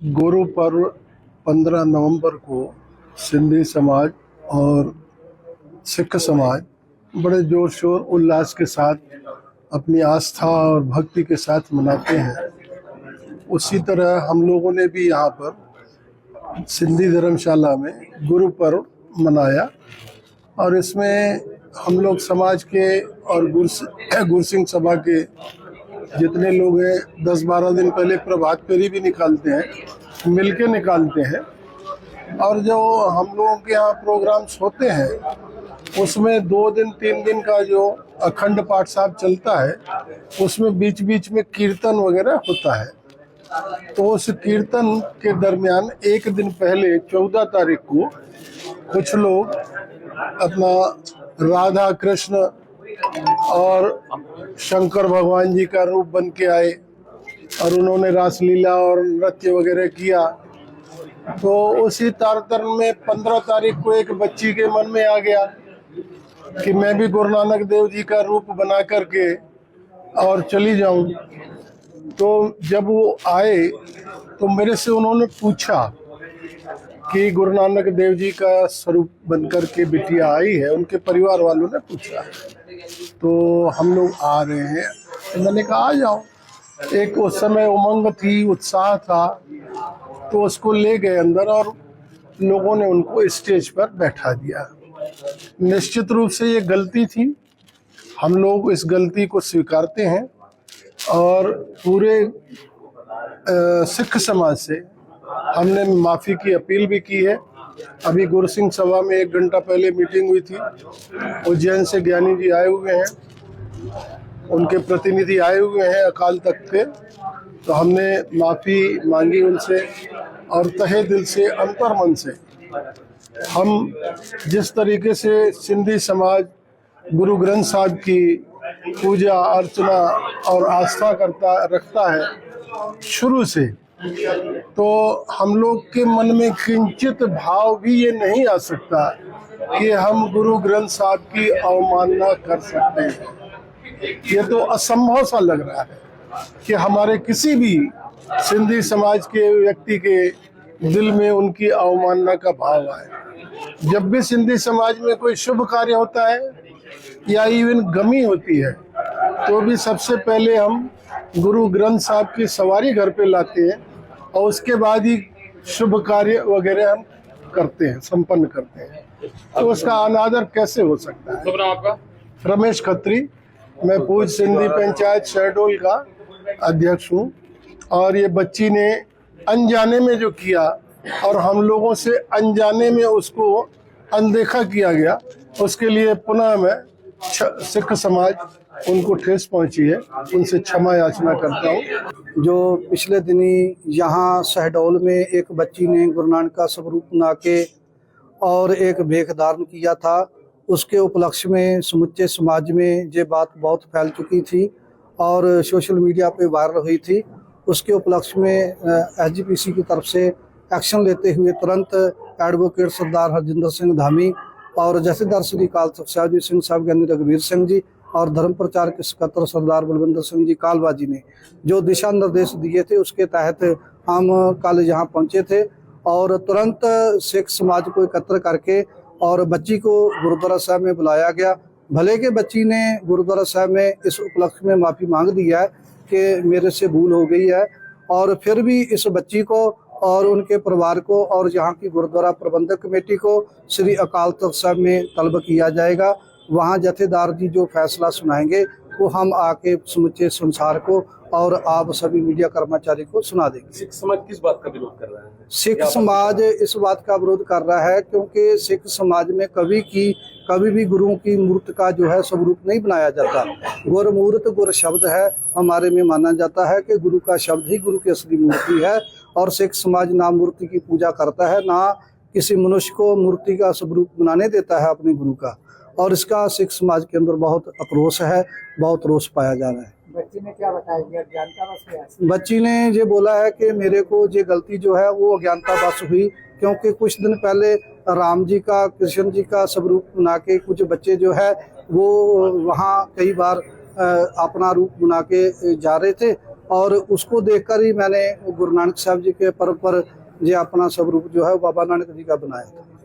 गुरु पर्व 15 नवंबर को सिंधी समाज और सिख समाज बड़े जोर शोर उल्लास के साथ अपनी आस्था और भक्ति के साथ मनाते हैं। उसी तरह हम लोगों ने भी यहाँ पर सिंधी धर्मशाला में गुरु पर्व मनाया और इसमें हम लोग समाज के और गुरसिंह सभा के जितने लोग हैं 10-12 दिन पहले प्रभात फेरी भी निकालते हैं, मिलके निकालते हैं। और जो हम लोगों के यहाँ प्रोग्राम्स होते हैं उसमें 2 दिन 3 दिन का जो अखंड पाठ साहब चलता है उसमें बीच बीच में कीर्तन वगैरह होता है। तो उस कीर्तन के दरमियान एक दिन पहले 14 तारीख को कुछ लोग अपना राधा कृष्ण और शंकर भगवान जी का रूप बन के आए और उन्होंने रासलीला और नृत्य वगैरह किया। तो उसी तारतम्य में 15 तारीख को एक बच्ची के मन में आ गया कि मैं भी गुरु नानक देव जी का रूप बना करके और चली जाऊं। तो जब वो आए तो मेरे से उन्होंने पूछा कि गुरु नानक देव जी का स्वरूप बनकर के बिटिया आई है, उनके परिवार वालों ने पूछा। तो हम लोग आ रहे हैं, तो मैंने कहा आ जाओ। एक उस समय उमंग थी, उत्साह था, तो उसको ले गए अंदर और लोगों ने उनको स्टेज पर बैठा दिया। निश्चित रूप से ये गलती थी, हम लोग इस गलती को स्वीकारते हैं और पूरे सिख समाज से हमने माफ़ी की अपील भी की है। अभी गुरसिंह सभा में 1 घंटा पहले मीटिंग हुई थी, उज्जैन से ज्ञानी जी आए हुए हैं, उनके प्रतिनिधि आए हुए हैं अकाल तख्त के। तो हमने माफ़ी मांगी उनसे और तहे दिल से अंतर्मन से हम जिस तरीके से सिंधी समाज गुरु ग्रंथ साहब की पूजा अर्चना और आस्था रखता है शुरू से, तो हम लोग के मन में किंचित भाव भी ये नहीं आ सकता कि हम गुरु ग्रंथ साहब की अवमानना कर सकते हैं। ये तो असंभव सा लग रहा है कि हमारे किसी भी सिंधी समाज के व्यक्ति के दिल में उनकी अवमानना का भाव आए। जब भी सिंधी समाज में कोई शुभ कार्य होता है या इवन गमी होती है तो भी सबसे पहले हम गुरु ग्रंथ साहब की सवारी घर पे लाते हैं और उसके बाद ही शुभ कार्य वगैरह हम करते हैं, संपन्न करते हैं। तो उसका अनादर कैसे हो सकता है? शुभ नाम आपका? रमेश खत्री, मैं पूज सिंधी पंचायत शहडोल का अध्यक्ष हूँ। और ये बच्ची ने अनजाने में जो किया और हम लोगों से अनजाने में उसको अनदेखा किया गया, उसके लिए पुनः मैं सिख समाज उनको ठेस पहुंची है, उनसे क्षमा याचना करता हूँ। जो पिछले दिनी यहाँ शहडोल में एक बच्ची ने गुरु नानक का स्वरूप बना के और एक भेख धारण किया था, उसके उपलक्ष्य में समुच्चे समाज में ये बात बहुत फैल चुकी थी और सोशल मीडिया पे वायरल हुई थी। उसके उपलक्ष्य में SGPC की तरफ से एक्शन लेते हुए तुरंत एडवोकेट सरदार हरजिंदर सिंह धामी और जथेदार श्री अकाल तख्त साहिब सिंह साहब ज्ञानी रघुवीर सिंह जी और धर्म प्रचार के सकत्तर सरदार बलविंदर सिंह जी कालवा जी ने जो दिशा निर्देश दिए थे उसके तहत हम कल यहाँ पहुँचे थे और तुरंत सिख समाज को एकत्र करके और बच्ची को गुरुद्वारा साहब में बुलाया गया। भले के बच्ची ने गुरुद्वारा साहब में इस उपलक्ष्य में माफ़ी मांग दी है कि मेरे से भूल हो गई है, और फिर भी इस बच्ची को और उनके परिवार को और यहाँ की गुरुद्वारा प्रबंधक कमेटी को श्री अकाल तख्त साहब में तलब किया जाएगा। वहाँ जथेदार जी जो फैसला सुनाएंगे वो हम आके समुचे संसार को और आप सभी मीडिया कर्मचारी को सुना देंगे। सिख समाज किस बात का विरोध कर रहा है? सिख समाज इस बात का विरोध कर रहा है क्योंकि सिख समाज में कभी भी गुरुओं की मूर्त का जो है स्वरूप नहीं बनाया जाता। गुरु मूर्त गुरु शब्द है, हमारे में माना जाता है कि गुरु का शब्द ही गुरु की असली मूर्ति है और सिख समाज ना मूर्ति की पूजा करता है, ना किसी मनुष्य को मूर्ति का स्वरूप बनाने देता है अपने गुरु का। और इसका सिख समाज के अंदर बहुत आक्रोश है, बहुत रोष पाया जा रहा है। बच्ची ने क्या बताया? अज्ञानता बस है। बच्ची ने ये बोला है कि मेरे को ये गलती जो है वो अज्ञानता बस हुई क्योंकि कुछ दिन पहले राम जी का कृष्ण जी का स्वरूप बना के कुछ बच्चे जो है वो वहाँ कई बार अपना रूप बना के जा रहे थे और उसको देखकर ही मैंने गुरु नानक साहब जी के पर्व पर ये अपना स्वरूप जो है बाबा नानक जी का बनाया था।